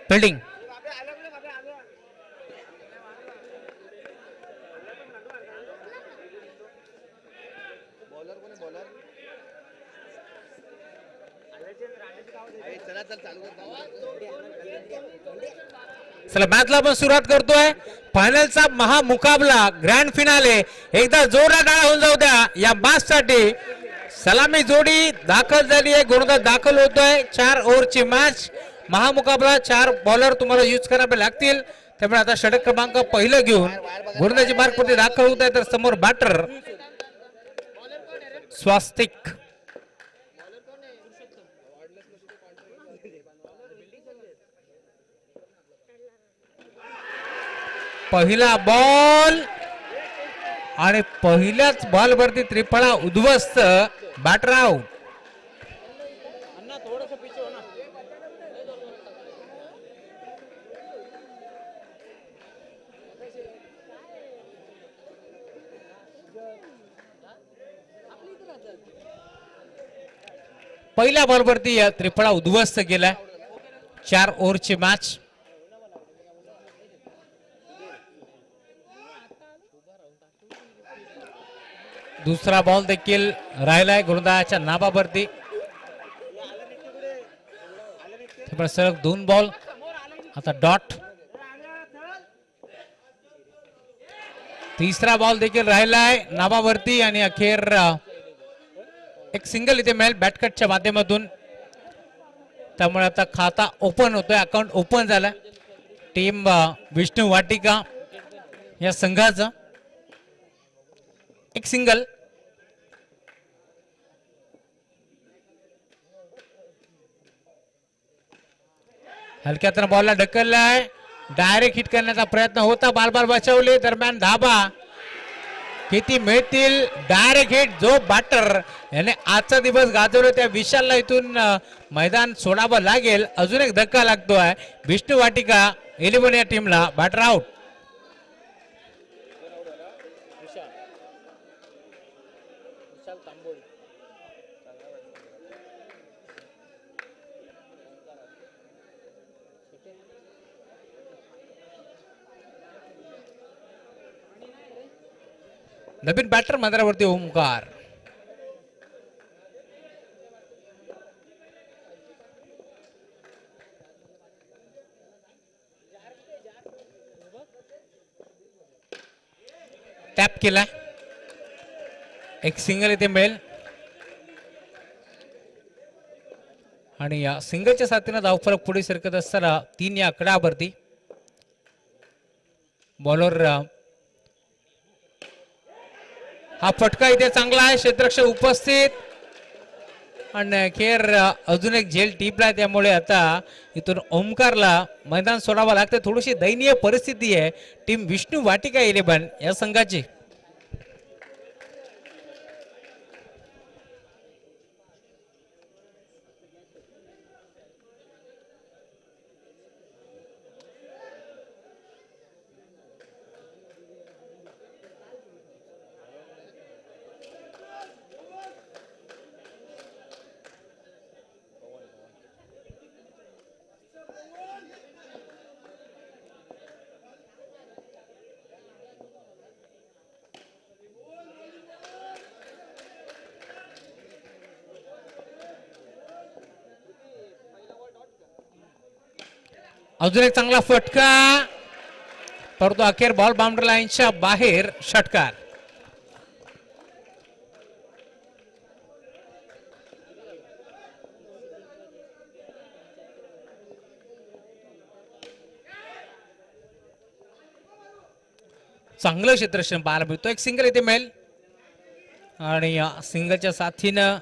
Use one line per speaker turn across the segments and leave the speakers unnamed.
Fielding चला मॅचला आपण सुरुवात करतोय फायनलचा महामुकाबला ग्रँड फिनाले एकदा जोरदार टाळ्या होऊन जाऊ द्या या मॅच साठी सलामी जोडी दाखल झाली आहे गोलंदाज दाखल होतोय 4 ओव्हरची मॅच महामुकाबला 4 बॉलर तुम्हाला यूज करावे लागतील त्यामुळे आता षटक क्रमांक पहिलं घेऊन गोलंदाजी मार्गवरती दाखल होत आहे तर समोर बॅटर स्वास्तिक पहिला बॉल आणि पहिल्याच बॉल वरती त्रिफळा उद्ध्वस्त बॅटर आउट पहिल्या बॉल वरती त्रिफळा उद्ध्वस्त केलाय 4 ओव्हरची मॅच दुसरा बॉल देखील राहिलाय गोलंदाजाच्या नाबावरती सलग 2 बॉल आता डॉट तिसरा बॉल देखील राहिलाय नाबावरती आणि अखेर एक सिंगल इथे मिळेल बॅटकटच्या माध्यमातून त्यामुळे आता खाता ओपन होतोय अकाउंट ओपन झाला टीम विष्णू वाटिका या संघाचं एक सिंगल हलक्यातनं बॉलला ढकललाय डायरेक्ट हिट करण्याचा प्रयत्न होता बाल बचावले दरम्यान धाबा किती मिळतील डायरेक्ट हिट जो बॅटर याने आजचा दिवस गाजवला त्या विशालला इथून मैदान सोडावं लागेल अजून एक धक्का लागतोय विष्णू वाटिका 11 या टीमला बॅटर आउट नवीन बॅटर मैदानावरती ओमकार टॅप केला एक सिंगल इथे मिळेल आणि या सिंगलच्या साथीने धावफलक पुढे सरकत असताना 3 या आकड्यावरती बॉलर हा फटका इथे चांगला आहे क्षेत्ररक्षक उपस्थित आणि अखेर अजून एक झेल टिपला त्यामुळे आता इथून ओमकारला मैदान सोडावं लागतं थोडीशी दयनीय परिस्थिती आहे टीम विष्णू वाटिका 11 या संघाची अजून एक चांगला फटका परंतु अखेर बॉल बाउंड्री लाईनच्या बाहेर षटकार चांगलं क्षेत्ररक्षण पाहायला मिळतो एक सिंगल इथे मिळेल आणि सिंगलच्या साथीनं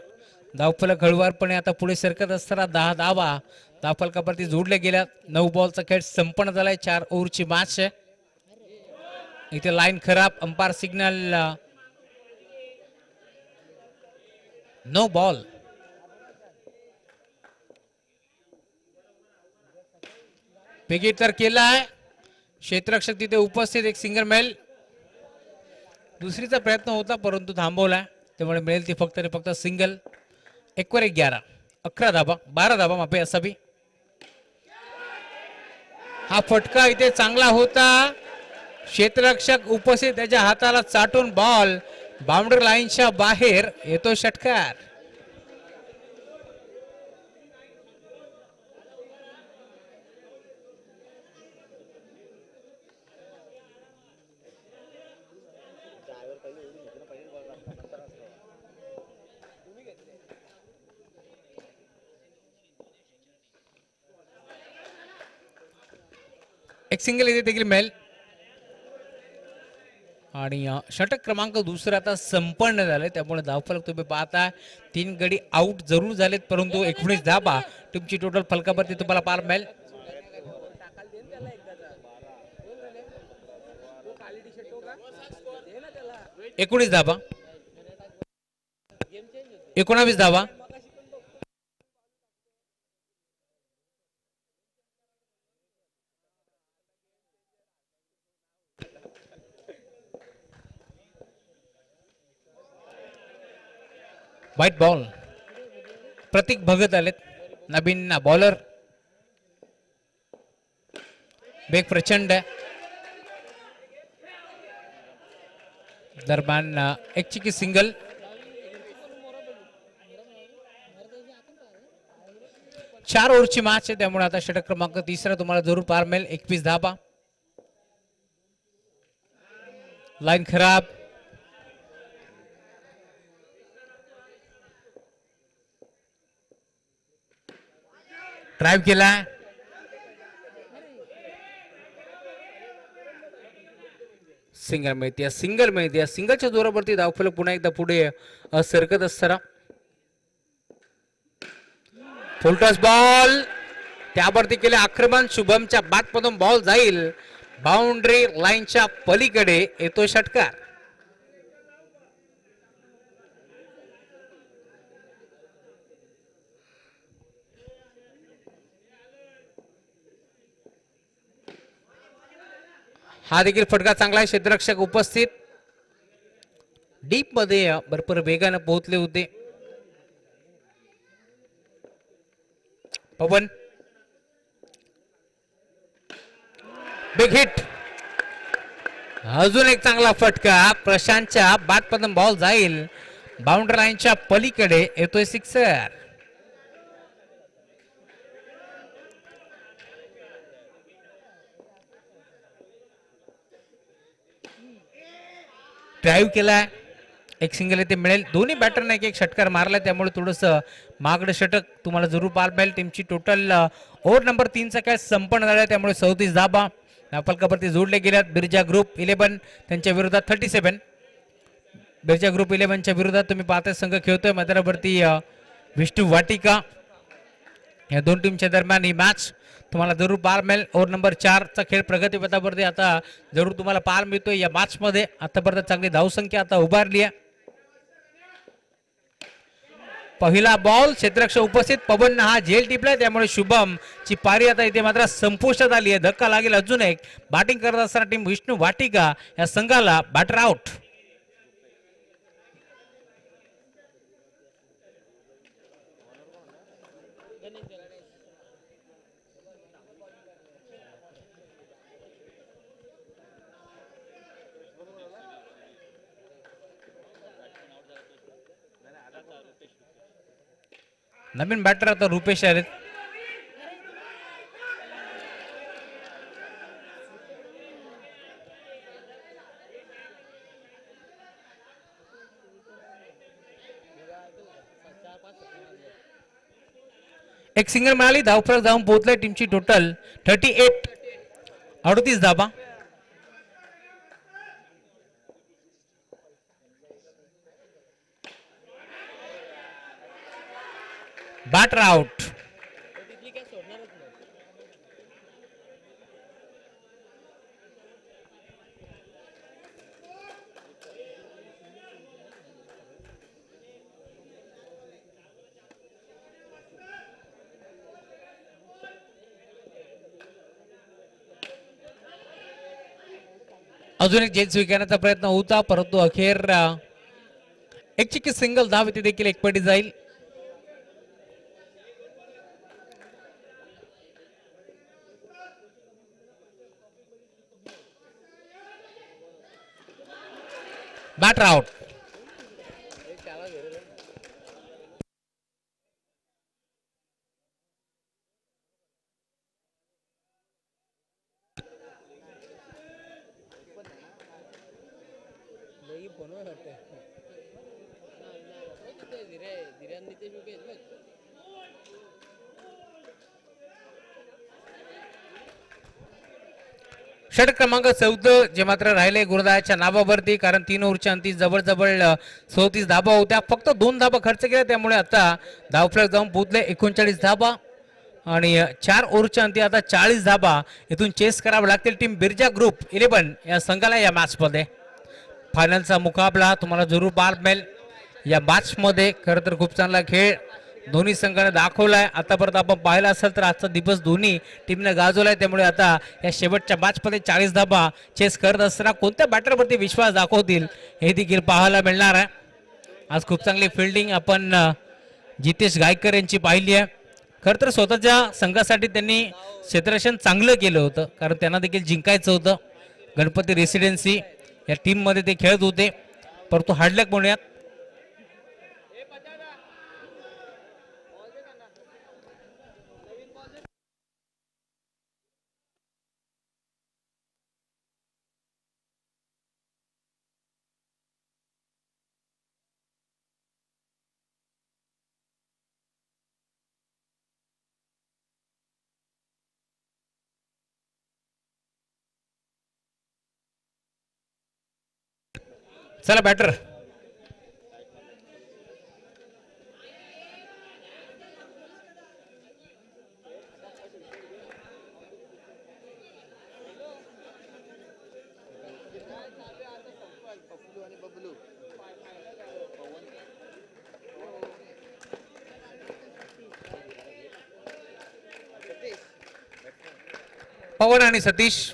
धावफलक हळूवारपणे आता पुढे सरकत असताना 10 धावा धावफलकावरती जोडल्या गेल्या 9 बॉलचा खेळ संपन्न झालाय 4 ओव्हरची मॅच आहे इथे लाईन खराब umpire signal no ball wicket तर केलाय क्षेत्ररक्षक तिथे उपस्थित एक सिंगल मिळेल दुसरीचा प्रयत्न होता परंतु थांबवला त्यामुळे मिळेल ती फक्त सिंगल 1 वर 11 11 धाबा 12 धाबा माफी असावी हा फटका इथे चांगला होता, क्षेत्ररक्षक उपस्थित त्याच्या हाताला चाटून बॉल बाउंड्री लाईनच्या बाहेर येतो षटकार. एक सिंगल इथे देखील मिळेल आणि षटक क्रमांक दुसरा आता संपन्न झाले, त्यामुळे धावफलक तुम्ही पाहता 3 गडी आउट जरूर झालेत, परंतु 19 धाबा तुमची टोटल फलकावरती तुम्हाला पार मिळेल. 19 धाबा, 19 धाबा. व्हाईट बॉल प्रतीक भगत आलेत, नवीन बॉलर. वेग प्रचंड आहे. दरम्यान एक चिकी सिंगल. चार ओव्हरची मॅच आहे, त्यामुळे आता षटक क्रमांक तिसरा तुम्हाला जरूर पार मिळेल. 21 धाबा. लाईन खराब. ड्राइव्ह केला. सिंगल मिळते, सिंगल मिळते. सिंगलच्या जोरावरती धावफलक पुन्हा एकदा पुढे सरकत असताना फुलटॉस बॉल त्यावरती केले आक्रमण. शुभमच्या बॅटमधून बॉल जाईल बाउंड्री लाईनच्या पलीकडे, येतो षटकार. हा देखील फटका चांगला आहे. क्षेत्ररक्षक उपस्थित डीप मध्ये भरपूर वेगाने पोहोचले होते. पवन बिग हिट. अजून एक चांगला फटका. प्रशांतच्या बॅटमधून बॉल जाईल बाउंड्री लाईनच्या पलीकडे, येतोय सिक्सर. ड्राइव्ह केलाय. एक सिंगल इथे मिळेल. दोन्ही बॅटरने एक एक षटकार मारला, त्यामुळे थोडस मागडं षटक तुम्हाला जरूर पार मिळेल. टीमची टोटल ओव्हर नंबर 3 चा काय संपन्न झाला, त्यामुळे 34 धाबा फलकावरती जोडले गेल्यात. बिरजा ग्रुप 11 त्यांच्या विरोधात 37. बिरजा ग्रुप 11च्या विरोधात तुम्ही पाहता संघ खेळतोय मैदानावरती विष्णू वाटिका. या दोन टीमच्या दरम्यान ही मॅच तुम्हाला जरूर पार मिळेल. ओव्हर नंबर 4 चा खेळ प्रगतीपथावरती आता जरूर तुम्हाला पार मिळतोय. या मॅच मध्ये आतापर्यंत चांगली धावसंख्या आता उभारली आहे. पहिला बॉल क्षेत्ररक्षक उपस्थित. पवन हा झेल टिपलाय, त्यामुळे शुभम ची पारी आता इथे मात्र संपुष्टात आली आहे. धक्का लागेल अजून एक. बॅटिंग करत असताना टीम विष्णू वाटिका या संघाला बॅटर आउट. नवीन बॅटर आता रुपेश आहेत. एक सिंगल मिळाली. धावफलक जाऊन पोहोचलाय टीमची टोटल 38. 38 धाबा. Batter out. अजून एक झेल स्वीकारण्याचा प्रयत्न होता, परंतु अखेर एक चिक्की सिंगल धाव इथे देखील एकपटी जाईल. Batter out. षटक क्रमांक 14 जे मात्र राहिले गुरुदाच्या नावावरती, कारण 3 ओव्हरच्या अंती जवळजवळ 34 धाबा होत्या. फक्त 2 धाबा खर्च केल्या, त्यामुळे आता धावफलक जाऊन पोहोचले 39 धाबा आणि 4 ओव्हरच्या अंती आता 40 धाबा इथून चेस करावे लागतील टीम बिर्जा ग्रुप 11 या संघाला. या मॅचमध्ये फायनलचा मुकाबला तुम्हाला जरूर पाहायला मिळेल. या मॅचमध्ये खरं तर खूप चांगला खेळ दोन्ही संघाने दाखवलाय. आतापर्यंत आपण पाहिला असेल तर आजचा दिवस दोन्ही टीमने गाजवलाय, त्यामुळे आता या शेवटच्या मॅचमध्ये 40 धाबा चेस करत असताना कोणत्या बॅटरवरती विश्वास दाखवतील हे देखील पाहायला मिळणार आहे. आज खूप चांगली फिल्डिंग आपण जितेश गायकर यांची पाहिली आहे. खरं तर स्वतःच्या संघासाठी त्यांनी क्षेत्ररक्षण चांगलं केलं होतं, कारण त्यांना देखील जिंकायचं होतं. गणपती रेसिडेन्सी या टीममध्ये ते खेळत होते, परंतु हार्डलक म्हणूयात चला बॅटर पवन आणि सतीश.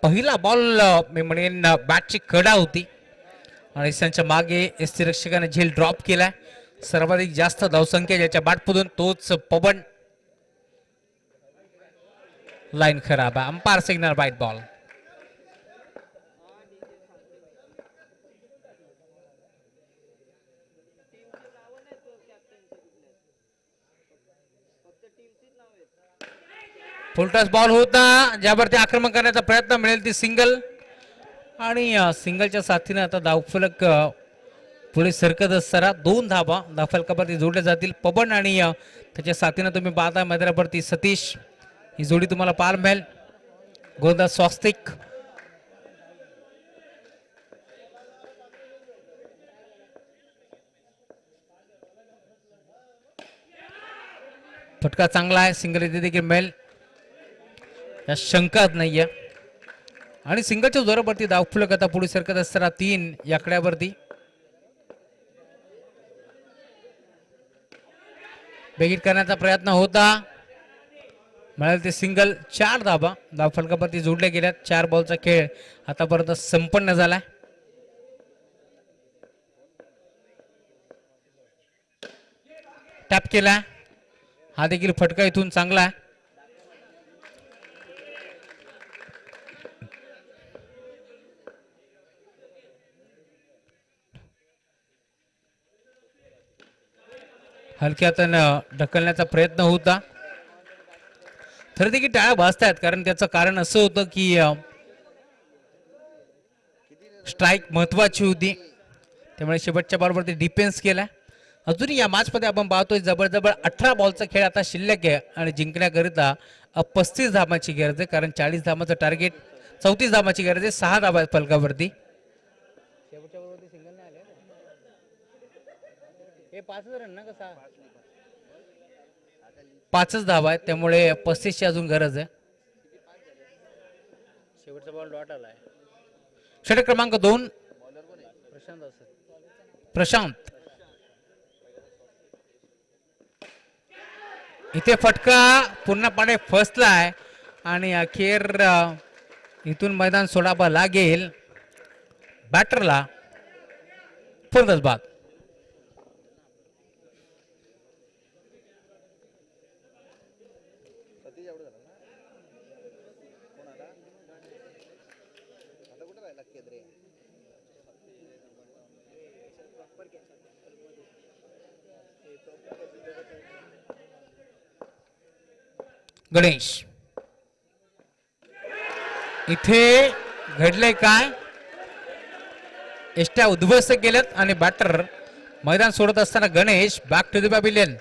पहिला बॉल मी म्हणेन बॅटची कडा होती आणि त्यांच्या मागे एसटी रक्षकाने झेल ड्रॉप केलाय. सर्वाधिक जास्त धावसंख्या ज्याच्या बॅटमधून तोच पवन. लाईन खराब आहे, अंपायर सिग्नल वाईट बॉल. फुलटॉस बॉल होता ज्यावरती आक्रमण करण्याचा प्रयत्न मिळेल ती सिंगल, आणि सिंगलच्या साथीने आता धावफलक पुढे सरकत असताना 2 धाबा धावफलकावरती जोडल्या जातील. पवन आणि त्याच्या साथीने तुम्ही पाहता मैदानावरती सतीश ही जोडी तुम्हाला पाहायला मिळेल. गोलंदाज स्वास्तिक फटका चांगला आहे, सिंगल इथे देखील मिळेल या शंकाच नाहीये. आणि सिंगलच्या जोरावरती धावफलक आता पुढे सरकत असताना 3 या आकड्यावरती बेगीट करण्याचा प्रयत्न होता, मिळेल ते सिंगल. 4 धाबा धावफलकावरती जोडल्या गेल्यात. 4 बॉलचा खेळ आतापर्यंत संपन्न झालाय. टॅप केला, हा देखील फटका इथून चांगला आहे. हलक्यातनं ढकलण्याचा प्रयत्न होता, खरं देखील टाळ्या वाजतायत, कारण त्याचं कारण असं होतं की स्ट्राईक महत्वाची होती, त्यामुळे शेवटच्या बॉलवरती डिफेन्स केला. अजूनही या मॅचमध्ये आपण पाहतोय जवळजवळ 18 बॉलचा खेळ आता शिल्लक आहे आणि जिंकण्याकरिता 35 धावांची गरज आहे, कारण 40 धावांचं टार्गेट, 34 धावांची गरज आहे. 6 धावा फलकावरती. हे 5 रन ना कसा 5च धावा आहेत, त्यामुळे 35ची अजून गरज आहे. शेवटचा बॉल डॉट आलाय. षटक क्रमांक 2 प्रशांत. इथे फटका पूर्णपणे फसलाय आणि अखेर इथून मैदान सोडावं लागेल बॅटरला. फलंदाज बाद. गणेश इथे घडले काय, एष्ट्या उद्ध्वस्त केल्यात आणि बॅटर मैदान सोडत असताना Ganesh back to the pavilion.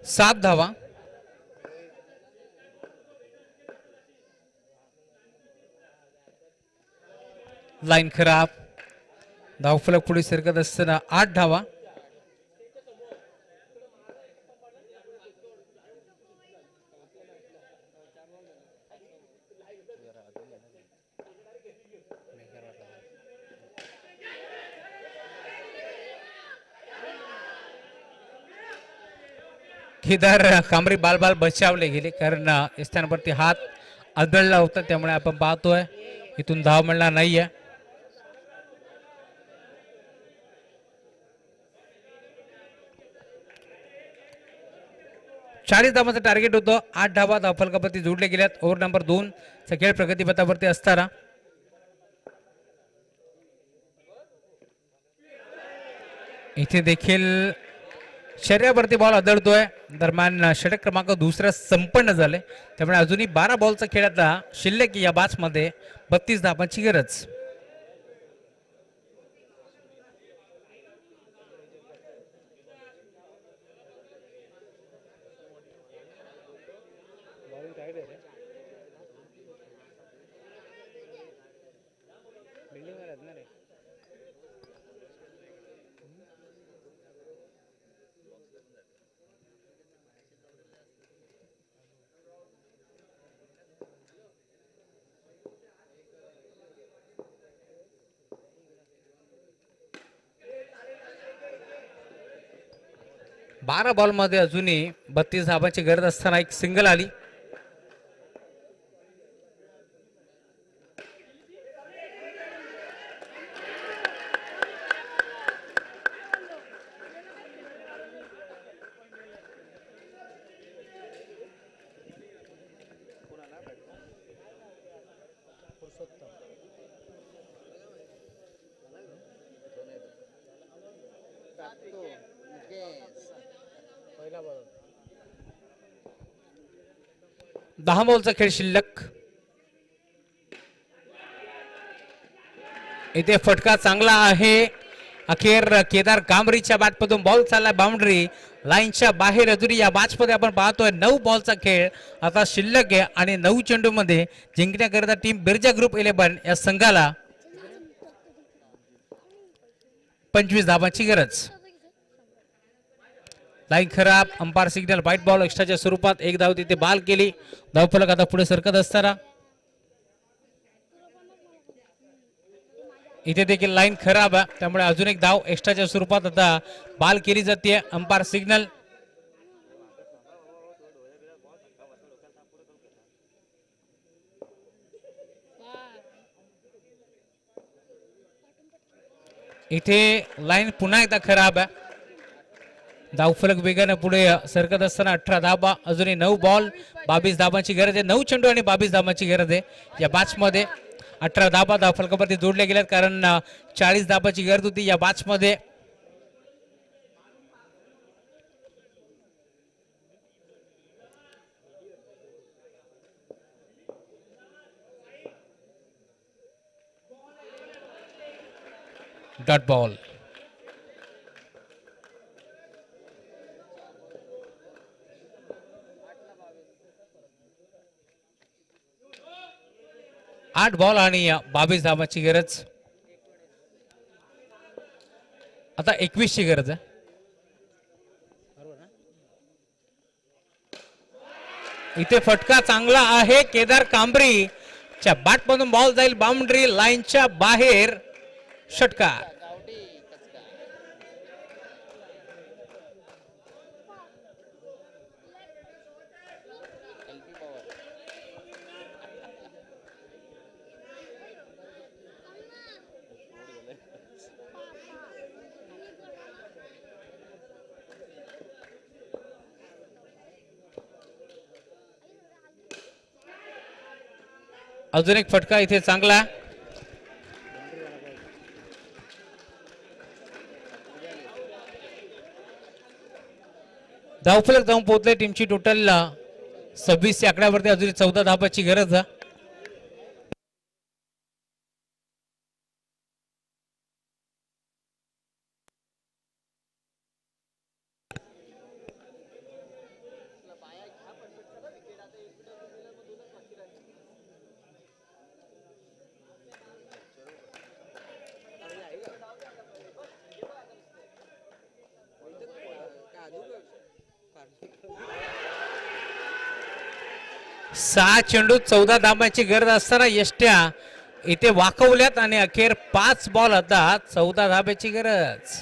सात धावा. लाईन खराब. धावफलक पुढे सरकत असताना 8 धावा. केदार कांबरी बाल बाल बचावले गेले कारण स्थानावरती हात आदळला होता, त्यामुळे आपण पाहतोय इथून धाव मिळणार नाहीये. चाळीस धावांचं टार्गेट होतं. 8 धावा धावफलकावरती जोडले गेल्यात. ओव्हर नंबर 2 चा खेळ प्रगतीपथावरती असताना इथे देखील शर्यतीवरती बॉल आदळतोय. दरम्यान षटक क्रमांक दुसरा संपन्न झाले, त्यामुळे अजूनही 12 बॉलचा खेळ आता शिल्लक. या बॅच मध्ये 32 धावांची गरज. बारा बॉल मध्ये अजूनही 32 धावांची गरज असताना एक सिंगल आली. दहा बॉलचा खेळ शिल्लक. इथे फटका चांगला आहे. अखेर केदार कांबरीच्या बॅटमधून बॉल चालला बाउंड्री लाईनच्या बाहेर. अजूनही या मॅच मध्ये आपण पाहतोय 9 बॉलचा खेळ आता शिल्लक आहे आणि 9 चेंडू मध्ये जिंकण्याकरिता टीम बिर्जा ग्रुप 11 या संघाला 25 धावांची गरज. लाईन खराब. अंपायर सिग्नल व्हाईट बॉल एक्स्ट्राच्या स्वरूपात. एक धाव तिथे बाल केली. धावफलक आता पुढे सरकत असताना इथे देखील लाईन खराब आहे, त्यामुळे अजून एक धाव एक्स्ट्राच्या स्वरूपात आता बाल केली जाते. Umpire signal. इथे लाईन पुन्हा एकदा खराब आहे. धावफलक वेगाने पुढे सरकत असताना 18 धावा. अजूनही 9 बॉल 22 धावांची गरज आहे. 9 चेंडू आणि 22 धावांची गरज आहे या मॅच मध्ये. 18 धाबा फलकावरती जोडल्या गेल्यात, कारण 40 धाबाची गरज होती या मॅच मध्ये. Dot ball. आठ बॉल आणि 22 धाबाची गरज. आता 21 ची गरज आहे. इथे फटका चांगला आहे केदार कांबरी च्या बॅट मधून बॉल जाईल बाउंड्री लाईनच्या बाहेर. षटकार. अजून एक फटका इथे चांगला. धावफलक जाऊन पोहोचले टीमची टोटल 26 च्या आकड्यावरती. अजून 14 धाबाची गरज. सहा चेंडू 14 धाबांची गरज असताना यष्ट्या इथे वाकवल्यात आणि अखेर 5 बॉल आता 14 धाब्याची गरज.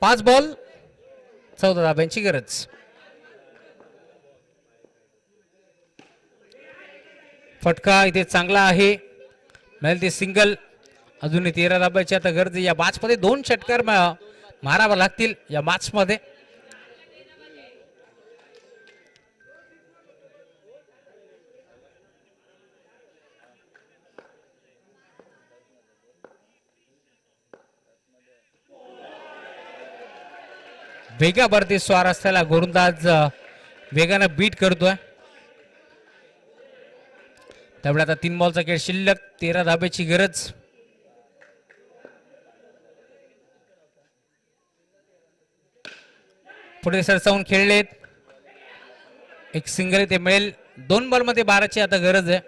पाच बॉल 14 धाब्यांची गरज. फटका इथे चांगला आहे, मिळेल ते सिंगल. अजूनही 13 धाब्याची आता गरज. या मॅच मध्ये 2 षटकार मारावा लागतील या मॅच मध्ये. वेगावरती स्वार असलेला गोलंदाज वेगानं बीट करतोय. त्यामुळे आता 3 बॉलचा खेळ शिल्लक, 13 धाब्याची गरज. पुढे सरसावून खेळलेत, एक सिंगल इथे मिळेल. 2 बॉल मध्ये 12ची आता गरज आहे.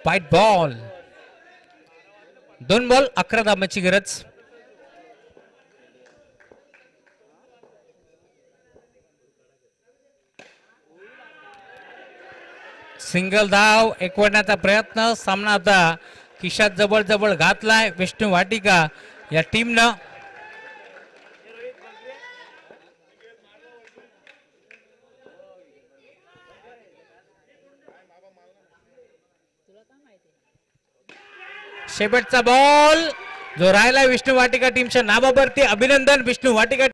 White ball. 2 बॉल 11 धाब्याची गरज. सिंगल धाव एकवटण्याचा प्रयत्न. सामना आता खिशात जवळ जवळ घातलाय विष्णू वाटिका या टीमनं. शेवटचा बॉल जो राहिला विष्णू वाटिका टीमच्या नावावरती. अभिनंदन विष्णू वाटिका.